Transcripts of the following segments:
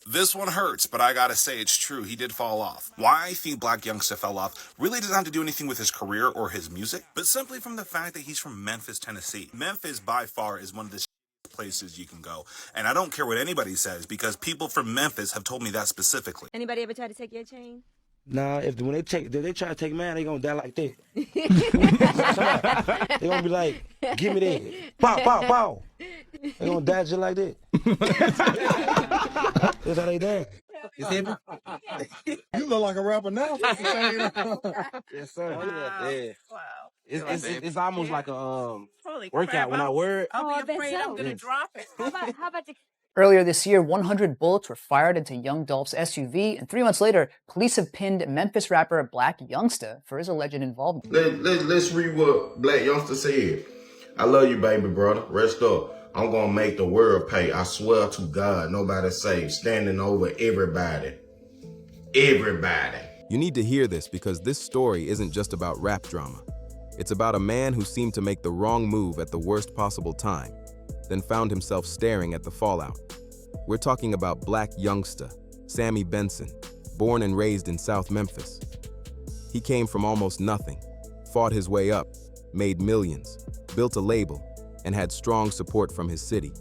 This one hurts, but I gotta say it's true, he did fall off. Why I think Blac Youngsta fell off really doesn't have to do anything with his career or his music, but simply from the fact that he's from Memphis, Tennessee. Memphis, by far, is one of the places you can go. And I don't care what anybody says, because people from Memphis have told me that specifically. Anybody ever try to take your chain? Nah, when they try to take mine, they gonna die like that. They gonna be like, give me that. Pow, pow, pow. They gonna die just like that. That's how they die. You see me? You look like a rapper now. Yes, sir. Wow. Yeah. Wow. It's almost like a Holy workout crap, when I word. I'll be Oh, afraid I'm gonna Yes. drop it. How about the Earlier this year, 100 bullets were fired into Young Dolph's SUV, and 3 months later, police have pinned Memphis rapper Blac Youngsta for his alleged involvement. Let's read what Black Youngsta said. I love you, baby brother. Rest up. I'm gonna make the world pay. I swear to God, nobody safe. Standing over everybody. Everybody. You need to hear this because this story isn't just about rap drama. It's about a man who seemed to make the wrong move at the worst possible time, then found himself staring at the fallout. We're talking about Blac Youngsta, Sammy Benson, born and raised in South Memphis. He came from almost nothing, fought his way up, made millions, built a label, and had strong support from his city.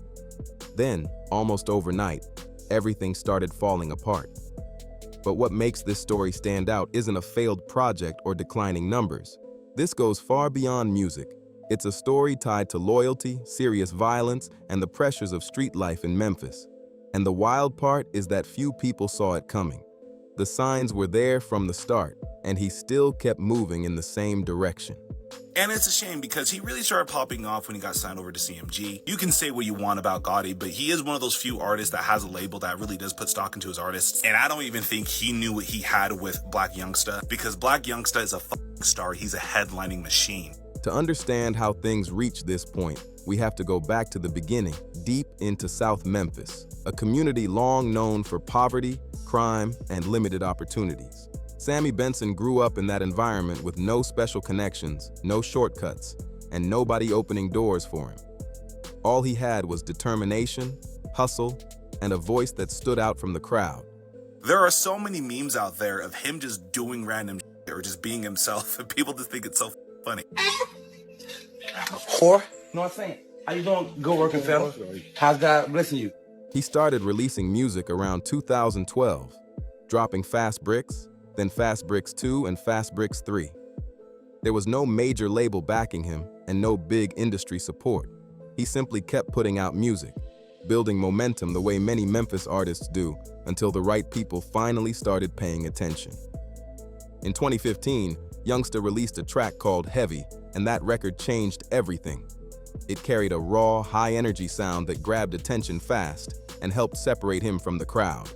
Then, almost overnight, everything started falling apart. But what makes this story stand out isn't a failed project or declining numbers. This goes far beyond music. It's a story tied to loyalty, serious violence, and the pressures of street life in Memphis. And the wild part is that few people saw it coming. The signs were there from the start, and he still kept moving in the same direction. And it's a shame because he really started popping off when he got signed over to CMG. You can say what you want about Gotti, but he is one of those few artists that has a label that really does put stock into his artists. And I don't even think he knew what he had with Blac Youngsta, because Blac Youngsta is a fucking star. He's a headlining machine. To understand how things reached this point, we have to go back to the beginning, deep into South Memphis, a community long known for poverty, crime, and limited opportunities. Sammy Benson grew up in that environment with no special connections, no shortcuts, and nobody opening doors for him. All he had was determination, hustle, and a voice that stood out from the crowd. There are so many memes out there of him just doing random shit or just being himself, and people just think it's so funny. Whore? You know what I'm saying? How you doing? Good working, fella. How's God blessing you? He started releasing music around 2012, dropping Fast Bricks, then Fast Bricks 2 and Fast Bricks 3. There was no major label backing him and no big industry support. He simply kept putting out music, building momentum the way many Memphis artists do until the right people finally started paying attention. In 2015, Youngsta released a track called Heavy, and that record changed everything. It carried a raw, high-energy sound that grabbed attention fast and helped separate him from the crowd.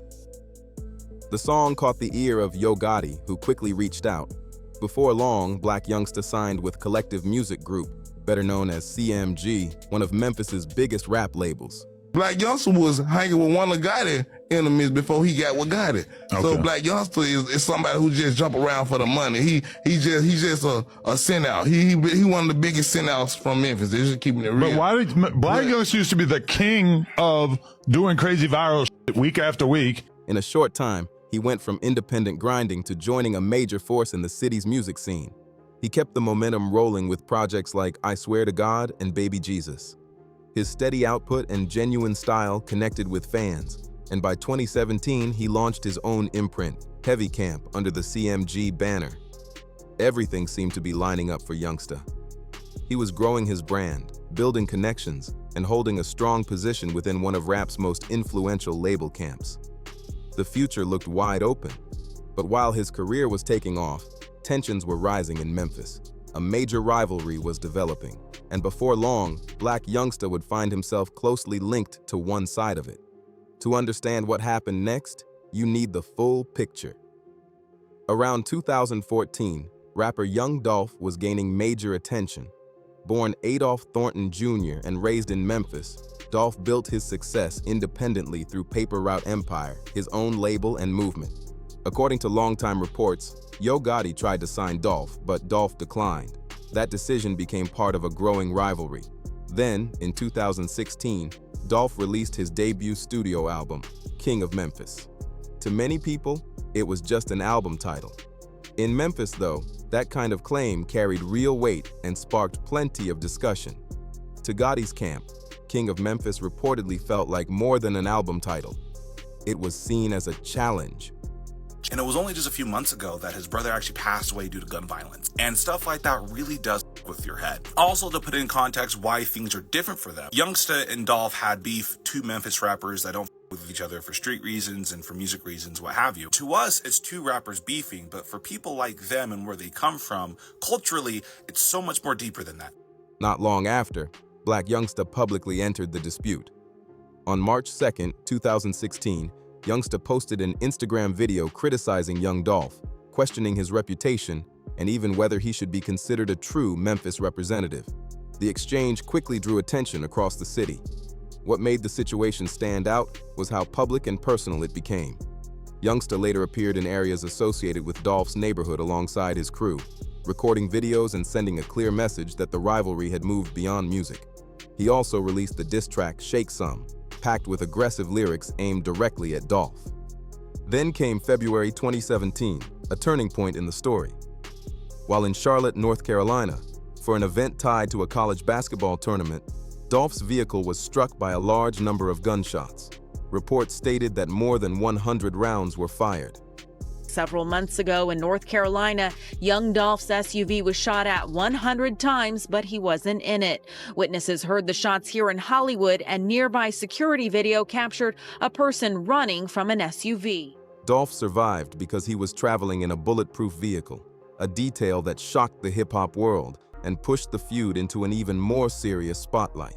The song caught the ear of Yo Gotti, who quickly reached out. Before long, Blac Youngsta signed with Collective Music Group, better known as CMG, one of Memphis's biggest rap labels. Blac Youngsta was hanging with one of Gotti enemies before he got with Gotti. Okay. So Blac Youngsta is somebody who just jump around for the money. He's just a send out. He one of the biggest send outs from Memphis. They're just keeping it real. But why did Blac Youngsta used to be the king of doing crazy viral shit week after week? In a short time, he went from independent grinding to joining a major force in the city's music scene. He kept the momentum rolling with projects like I Swear to God and Baby Jesus. His steady output and genuine style connected with fans, and by 2017, he launched his own imprint, Heavy Camp, under the CMG banner. Everything seemed to be lining up for Youngsta. He was growing his brand, building connections, and holding a strong position within one of rap's most influential label camps. The future looked wide open, but while his career was taking off, tensions were rising in Memphis. A major rivalry was developing, and before long, Blac Youngsta would find himself closely linked to one side of it. To understand what happened next, you need the full picture. Around 2014, rapper Young Dolph was gaining major attention. Born Adolph Thornton Jr. and raised in Memphis, Dolph built his success independently through Paper Route Empire, his own label and movement. According to longtime reports, Yo Gotti tried to sign Dolph, but Dolph declined. That decision became part of a growing rivalry. Then, in 2016, Dolph released his debut studio album, King of Memphis. To many people, it was just an album title. In Memphis, though, that kind of claim carried real weight and sparked plenty of discussion. To Gotti's camp, King of Memphis reportedly felt like more than an album title. It was seen as a challenge. And it was only just a few months ago that his brother actually passed away due to gun violence. And stuff like that really does with your head. Also, to put in context why things are different for them, Youngsta and Dolph had beef, two Memphis rappers that don't with each other for street reasons and for music reasons, what have you. To us, it's two rappers beefing, but for people like them and where they come from, culturally, it's so much more deeper than that. Not long after, Blac Youngsta publicly entered the dispute. On March 2nd, 2016, Youngsta posted an Instagram video criticizing Young Dolph, questioning his reputation, and even whether he should be considered a true Memphis representative. The exchange quickly drew attention across the city. What made the situation stand out was how public and personal it became. Youngsta later appeared in areas associated with Dolph's neighborhood alongside his crew, recording videos and sending a clear message that the rivalry had moved beyond music. He also released the diss track Shake Some, packed with aggressive lyrics aimed directly at Dolph. Then came February 2017, a turning point in the story. While in Charlotte, North Carolina, for an event tied to a college basketball tournament, Dolph's vehicle was struck by a large number of gunshots. Reports stated that more than 100 rounds were fired. Several months ago in North Carolina, Young Dolph's SUV was shot at 100 times, but he wasn't in it. Witnesses heard the shots here in Hollywood, and nearby security video captured a person running from an SUV. Dolph survived because he was traveling in a bulletproof vehicle, a detail that shocked the hip-hop world and pushed the feud into an even more serious spotlight.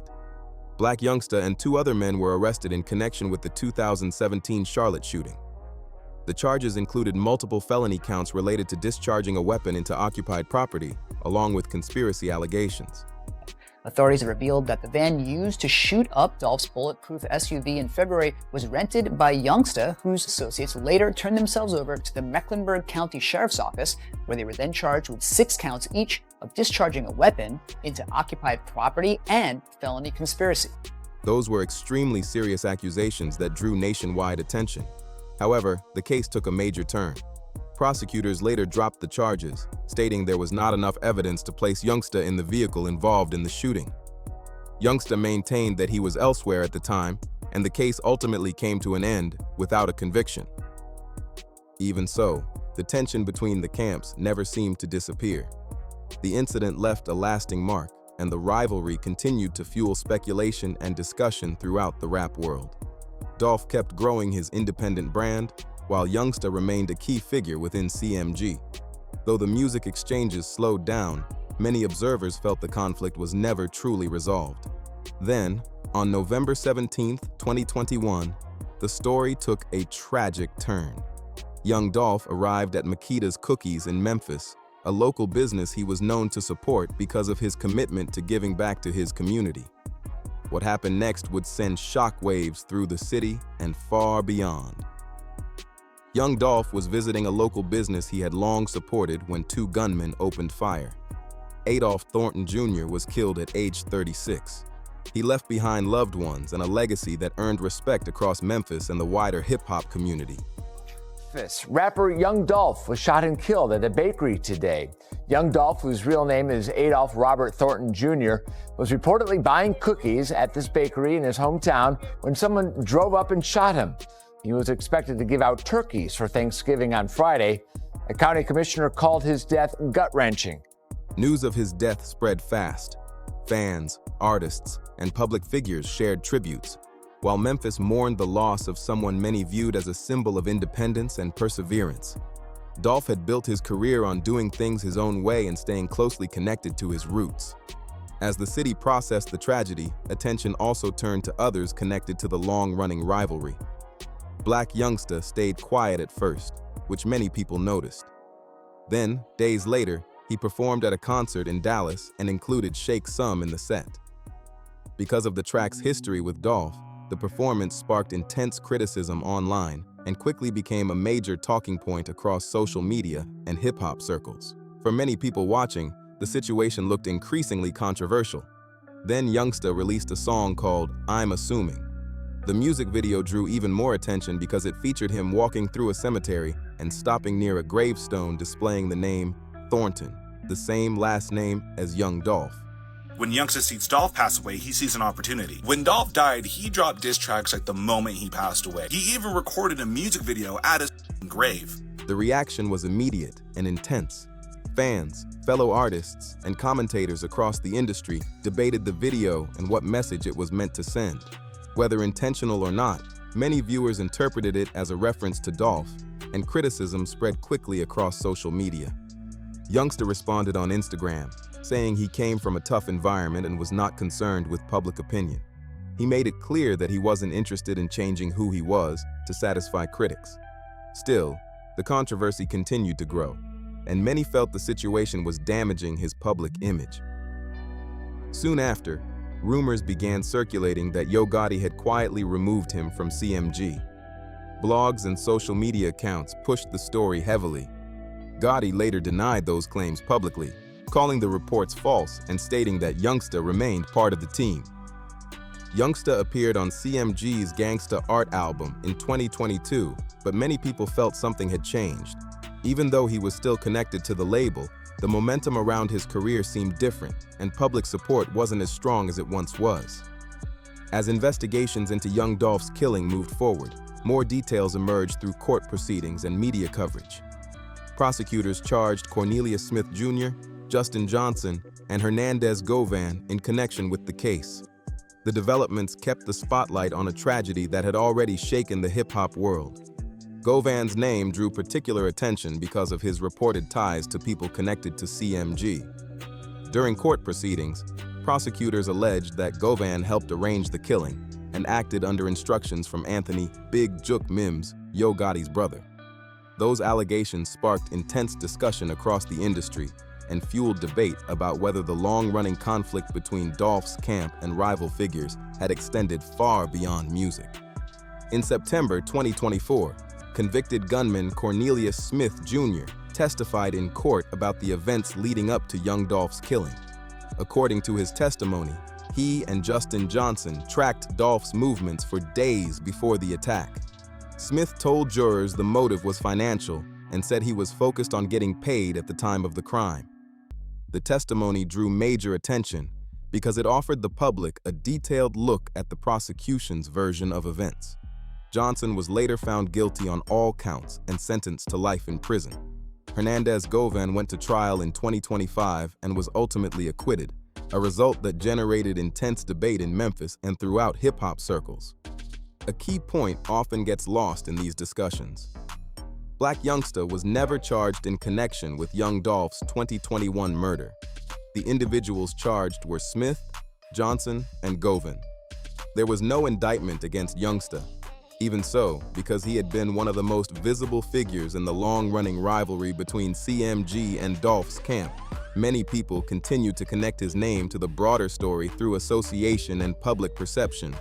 Blac Youngsta and two other men were arrested in connection with the 2017 Charlotte shooting. The charges included multiple felony counts related to discharging a weapon into occupied property, along with conspiracy allegations. Authorities have revealed that the van used to shoot up Dolph's bulletproof SUV in February was rented by Youngsta, whose associates later turned themselves over to the Mecklenburg County Sheriff's Office, where they were then charged with 6 counts each of discharging a weapon into occupied property and felony conspiracy. Those were extremely serious accusations that drew nationwide attention. However, the case took a major turn. Prosecutors later dropped the charges, stating there was not enough evidence to place Youngsta in the vehicle involved in the shooting. Youngsta maintained that he was elsewhere at the time, and the case ultimately came to an end without a conviction. Even so, the tension between the camps never seemed to disappear. The incident left a lasting mark, and the rivalry continued to fuel speculation and discussion throughout the rap world. Dolph kept growing his independent brand, while Youngsta remained a key figure within CMG. Though the music exchanges slowed down, many observers felt the conflict was never truly resolved. Then, on November 17, 2021, the story took a tragic turn. Young Dolph arrived at Makita's Cookies in Memphis, a local business he was known to support because of his commitment to giving back to his community. What happened next would send shockwaves through the city and far beyond. Young Dolph was visiting a local business he had long supported when 2 gunmen opened fire. Adolph Thornton Jr. was killed at age 36. He left behind loved ones and a legacy that earned respect across Memphis and the wider hip-hop community. Rapper Young Dolph was shot and killed at a bakery today. Young Dolph, whose real name is Adolph Robert Thornton Jr., was reportedly buying cookies at this bakery in his hometown when someone drove up and shot him. He was expected to give out turkeys for Thanksgiving on Friday. A county commissioner called his death gut-wrenching. News of his death spread fast. Fans, artists, and public figures shared tributes, while Memphis mourned the loss of someone many viewed as a symbol of independence and perseverance. Dolph had built his career on doing things his own way and staying closely connected to his roots. As the city processed the tragedy, attention also turned to others connected to the long-running rivalry. Blac Youngsta stayed quiet at first, which many people noticed. Then, days later, he performed at a concert in Dallas and included Shake Some in the set. Because of the track's history with Dolph, the performance sparked intense criticism online and quickly became a major talking point across social media and hip-hop circles. For many people watching, the situation looked increasingly controversial. Then Youngsta released a song called I'm Assuming. The music video drew even more attention because it featured him walking through a cemetery and stopping near a gravestone displaying the name Thornton, the same last name as Young Dolph. When Youngsta sees Dolph pass away, he sees an opportunity. When Dolph died, he dropped diss tracks like the moment he passed away. He even recorded a music video at his grave. The reaction was immediate and intense. Fans, fellow artists, and commentators across the industry debated the video and what message it was meant to send. Whether intentional or not, many viewers interpreted it as a reference to Dolph, and criticism spread quickly across social media. Youngsta responded on Instagram, saying he came from a tough environment and was not concerned with public opinion. He made it clear that he wasn't interested in changing who he was to satisfy critics. Still, the controversy continued to grow, and many felt the situation was damaging his public image. Soon after, rumors began circulating that Yo Gotti had quietly removed him from CMG. Blogs and social media accounts pushed the story heavily. Gotti later denied those claims publicly, calling the reports false and stating that Youngsta remained part of the team. Youngsta appeared on CMG's Gangsta Art album in 2022, but many people felt something had changed. Even though he was still connected to the label, the momentum around his career seemed different, and public support wasn't as strong as it once was. As investigations into Young Dolph's killing moved forward, more details emerged through court proceedings and media coverage. Prosecutors charged Cornelius Smith Jr., Justin Johnson, and Hernandez Govan in connection with the case. The developments kept the spotlight on a tragedy that had already shaken the hip-hop world. Govan's name drew particular attention because of his reported ties to people connected to CMG. During court proceedings, prosecutors alleged that Govan helped arrange the killing and acted under instructions from Anthony Big Jook Mims, Yo Gotti's brother. Those allegations sparked intense discussion across the industry and fueled debate about whether the long-running conflict between Dolph's camp and rival figures had extended far beyond music. In September 2024, convicted gunman Cornelius Smith Jr. testified in court about the events leading up to Young Dolph's killing. According to his testimony, he and Justin Johnson tracked Dolph's movements for days before the attack. Smith told jurors the motive was financial and said he was focused on getting paid at the time of the crime. The testimony drew major attention because it offered the public a detailed look at the prosecution's version of events. Johnson was later found guilty on all counts and sentenced to life in prison. Hernandez Govan went to trial in 2025 and was ultimately acquitted, a result that generated intense debate in Memphis and throughout hip-hop circles. A key point often gets lost in these discussions. Blac Youngsta was never charged in connection with Young Dolph's 2021 murder. The individuals charged were Smith, Johnson, and Govan. There was no indictment against Youngsta. Even so, because he had been one of the most visible figures in the long-running rivalry between CMG and Dolph's camp, many people continued to connect his name to the broader story through association and public perception.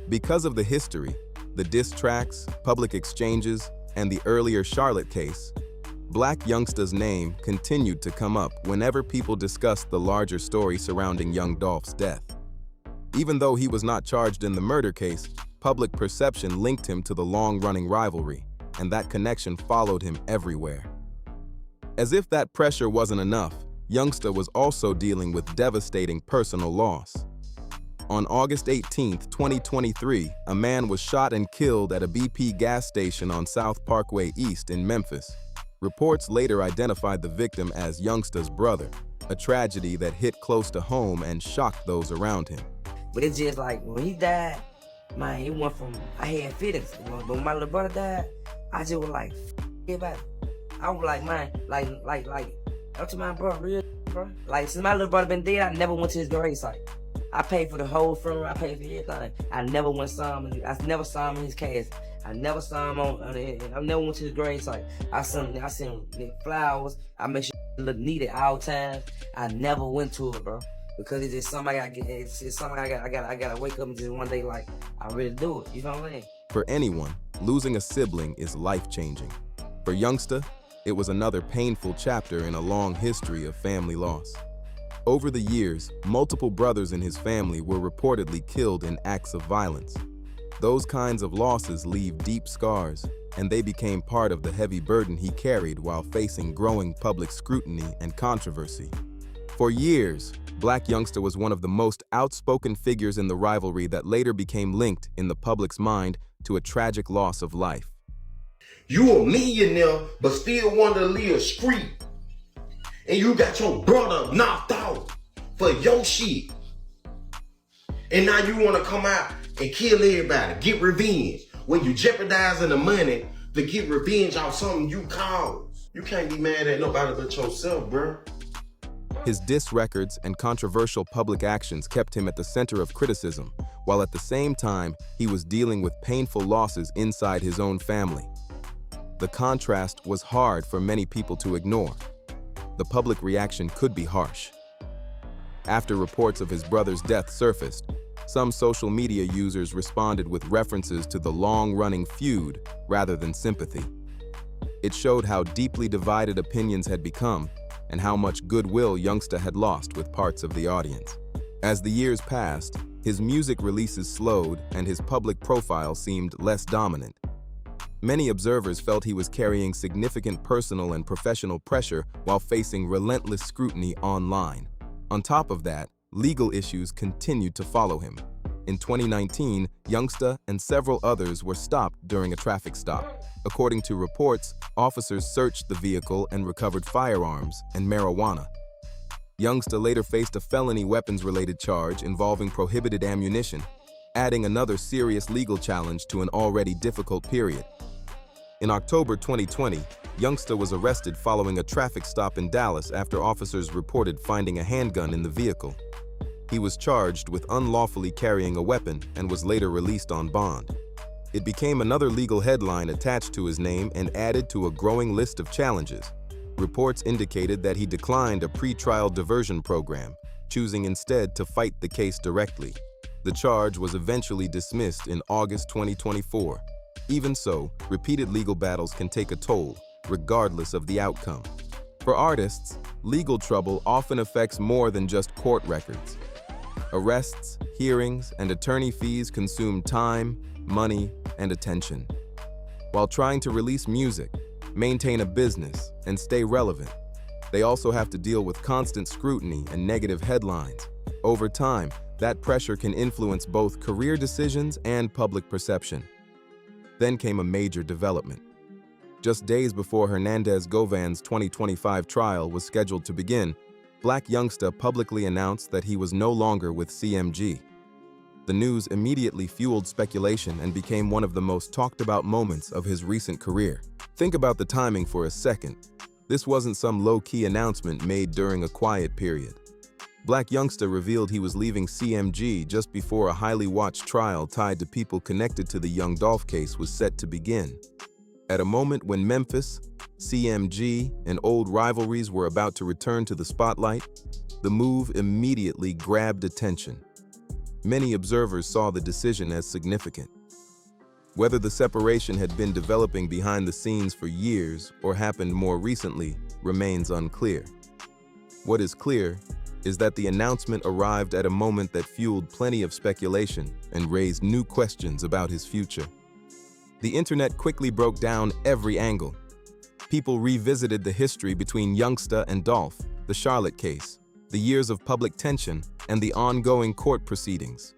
Because of the history, the diss tracks, public exchanges, and the earlier Charlotte case, Blac Youngsta's name continued to come up whenever people discussed the larger story surrounding Young Dolph's death. Even though he was not charged in the murder case, public perception linked him to the long-running rivalry, and that connection followed him everywhere. As if that pressure wasn't enough, Youngsta was also dealing with devastating personal loss. On August 18, 2023, a man was shot and killed at a BP gas station on South Parkway East in Memphis. Reports later identified the victim as Youngsta's brother, a tragedy that hit close to home and shocked those around him. But it's just like, when he died, man, it went from, I had feelings, you know, but when my little brother died, I just was like, everybody. I was like, man, up to my brother, real, bro. Like, since my little brother been dead, I never went to his grave site. I paid for the whole funeral, I paid for everything. I never went saw him, I never saw him in his cast. I never saw him I never went to his grave site. I sent him flowers, I make sure it look neat at all times. I never went to it, bro. Because it's just something I gotta get, it's just something I gotta wake up and just one day like, I really do it, you know what I mean? For anyone, losing a sibling is life-changing. For Youngsta, it was another painful chapter in a long history of family loss. Over the years, multiple brothers in his family were reportedly killed in acts of violence. Those kinds of losses leave deep scars, and they became part of the heavy burden he carried while facing growing public scrutiny and controversy. For years, Blac Youngsta was one of the most outspoken figures in the rivalry that later became linked in the public's mind to a tragic loss of life. You a millionaire, but still want to live street. And you got your brother knocked out for your shit. And now you want to come out and kill everybody, get revenge. When you jeopardizing the money to get revenge off something you caused. You can't be mad at nobody but yourself, bro. His diss records and controversial public actions kept him at the center of criticism, while at the same time, he was dealing with painful losses inside his own family. The contrast was hard for many people to ignore. The public reaction could be harsh. After reports of his brother's death surfaced, some social media users responded with references to the long-running feud rather than sympathy. It showed how deeply divided opinions had become and how much goodwill Youngsta had lost with parts of the audience. As the years passed, his music releases slowed and his public profile seemed less dominant. Many observers felt he was carrying significant personal and professional pressure while facing relentless scrutiny online. On top of that, legal issues continued to follow him. In 2019, Youngsta and several others were stopped during a traffic stop. According to reports, officers searched the vehicle and recovered firearms and marijuana. Youngsta later faced a felony weapons-related charge involving prohibited ammunition, adding another serious legal challenge to an already difficult period. In October 2020, Youngsta was arrested following a traffic stop in Dallas after officers reported finding a handgun in the vehicle. He was charged with unlawfully carrying a weapon and was later released on bond. It became another legal headline attached to his name and added to a growing list of challenges. Reports indicated that he declined a pre-trial diversion program, choosing instead to fight the case directly. The charge was eventually dismissed in August 2024. Even so, repeated legal battles can take a toll, regardless of the outcome. For artists, legal trouble often affects more than just court records. Arrests, hearings, and attorney fees consume time, money, and attention. While trying to release music, maintain a business, and stay relevant, they also have to deal with constant scrutiny and negative headlines. Over time, that pressure can influence both career decisions and public perception. Then came a major development. Just days before Hernandez Govan's 2025 trial was scheduled to begin, Blac Youngsta publicly announced that he was no longer with CMG. The news immediately fueled speculation and became one of the most talked about moments of his recent career. Think about the timing for a second. This wasn't some low-key announcement made during a quiet period. Blac Youngsta revealed he was leaving CMG just before a highly watched trial tied to people connected to the Young Dolph case was set to begin. At a moment when Memphis, CMG, and old rivalries were about to return to the spotlight, the move immediately grabbed attention. Many observers saw the decision as significant. Whether the separation had been developing behind the scenes for years or happened more recently remains unclear. What is clear is that the announcement arrived at a moment that fueled plenty of speculation and raised new questions about his future. The internet quickly broke down every angle. People revisited the history between Youngsta and Dolph, the Charlotte case, the years of public tension, and the ongoing court proceedings.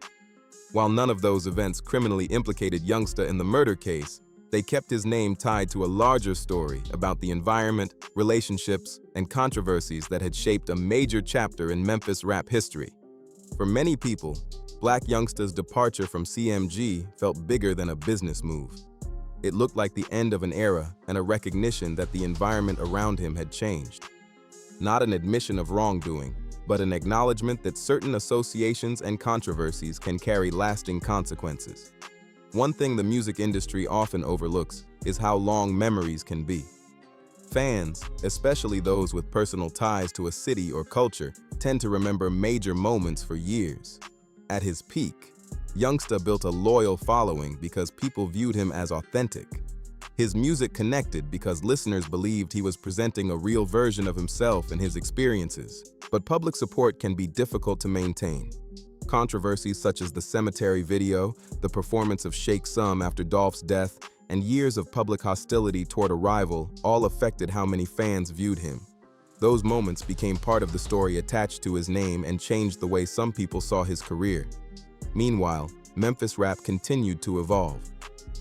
While none of those events criminally implicated Youngsta in the murder case, they kept his name tied to a larger story about the environment, relationships, and controversies that had shaped a major chapter in Memphis rap history. For many people, Blac Youngsta's departure from CMG felt bigger than a business move. It looked like the end of an era and a recognition that the environment around him had changed. Not an admission of wrongdoing, but an acknowledgement that certain associations and controversies can carry lasting consequences. One thing the music industry often overlooks is how long memories can be. Fans, especially those with personal ties to a city or culture, tend to remember major moments for years. At his peak, Youngsta built a loyal following because people viewed him as authentic. His music connected because listeners believed he was presenting a real version of himself and his experiences. But public support can be difficult to maintain. Controversies such as the cemetery video, the performance of Shake Some after Dolph's death, and years of public hostility toward a rival all affected how many fans viewed him. Those moments became part of the story attached to his name and changed the way some people saw his career. Meanwhile, Memphis rap continued to evolve.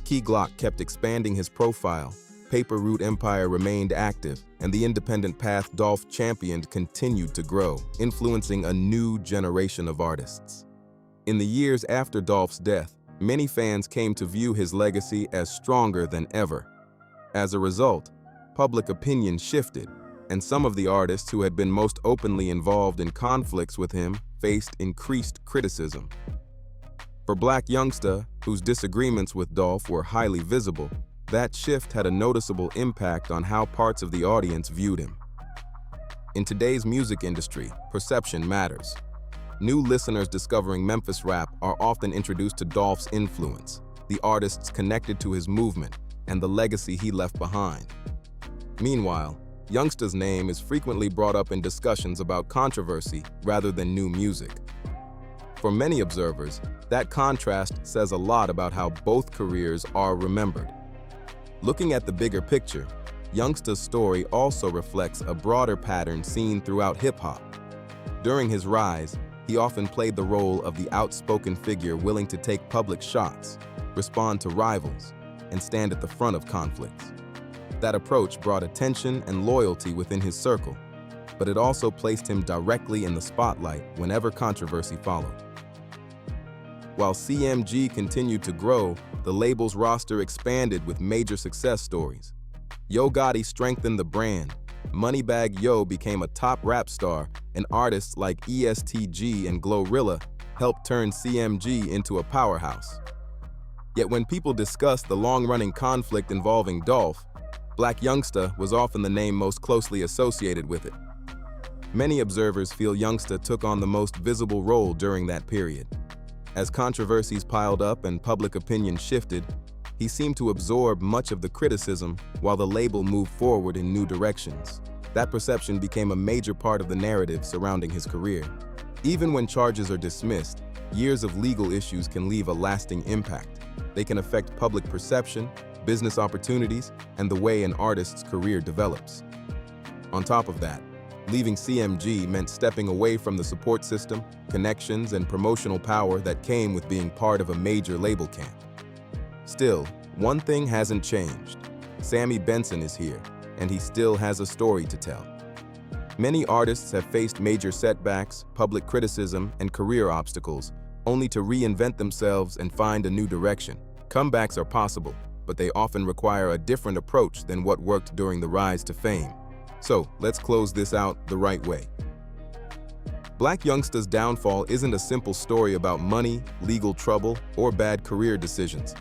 Key Glock kept expanding his profile, Paper Route Empire remained active, and the independent path Dolph championed continued to grow, influencing a new generation of artists. In the years after Dolph's death, many fans came to view his legacy as stronger than ever. As a result, public opinion shifted, and some of the artists who had been most openly involved in conflicts with him faced increased criticism. For Blac Youngsta, whose disagreements with Dolph were highly visible, that shift had a noticeable impact on how parts of the audience viewed him. In today's music industry, perception matters. New listeners discovering Memphis rap are often introduced to Dolph's influence, the artists connected to his movement, and the legacy he left behind. Meanwhile, Youngsta's name is frequently brought up in discussions about controversy rather than new music. For many observers, that contrast says a lot about how both careers are remembered. Looking at the bigger picture, Youngsta's story also reflects a broader pattern seen throughout hip-hop. During his rise, he often played the role of the outspoken figure willing to take public shots, respond to rivals, and stand at the front of conflicts. That approach brought attention and loyalty within his circle, but it also placed him directly in the spotlight whenever controversy followed. While CMG continued to grow, the label's roster expanded with major success stories. Yo Gotti strengthened the brand, Moneybagg Yo became a top rap star, and artists like ESTG and Glorilla helped turn CMG into a powerhouse. Yet when people discussed the long-running conflict involving Dolph, Blac Youngsta was often the name most closely associated with it. Many observers feel Youngsta took on the most visible role during that period. As controversies piled up and public opinion shifted, he seemed to absorb much of the criticism while the label moved forward in new directions. That perception became a major part of the narrative surrounding his career. Even when charges are dismissed, years of legal issues can leave a lasting impact. They can affect public perception, business opportunities, and the way an artist's career develops. On top of that, leaving CMG meant stepping away from the support system, connections, and promotional power that came with being part of a major label camp. Still, one thing hasn't changed. Sammy Benson is here, and he still has a story to tell. Many artists have faced major setbacks, public criticism, and career obstacles, only to reinvent themselves and find a new direction. Comebacks are possible, but they often require a different approach than what worked during the rise to fame. So, let's close this out the right way. Blac Youngsta's downfall isn't a simple story about money, legal trouble, or bad career decisions.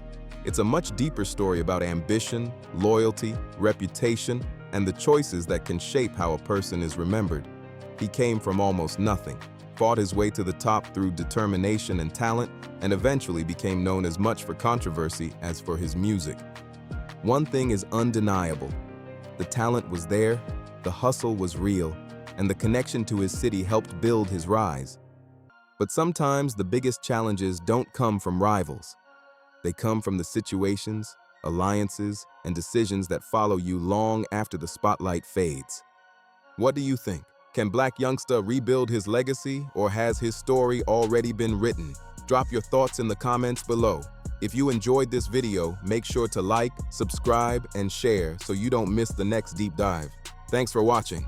It's a much deeper story about ambition, loyalty, reputation, and the choices that can shape how a person is remembered. He came from almost nothing, fought his way to the top through determination and talent, and eventually became known as much for controversy as for his music. One thing is undeniable. The talent was there, the hustle was real, and the connection to his city helped build his rise. But sometimes the biggest challenges don't come from rivals. They come from the situations, alliances, and decisions that follow you long after the spotlight fades. What do you think? Can Blac Youngsta rebuild his legacy, or has his story already been written? Drop your thoughts in the comments below. If you enjoyed this video, make sure to like, subscribe, and share so you don't miss the next deep dive. Thanks for watching.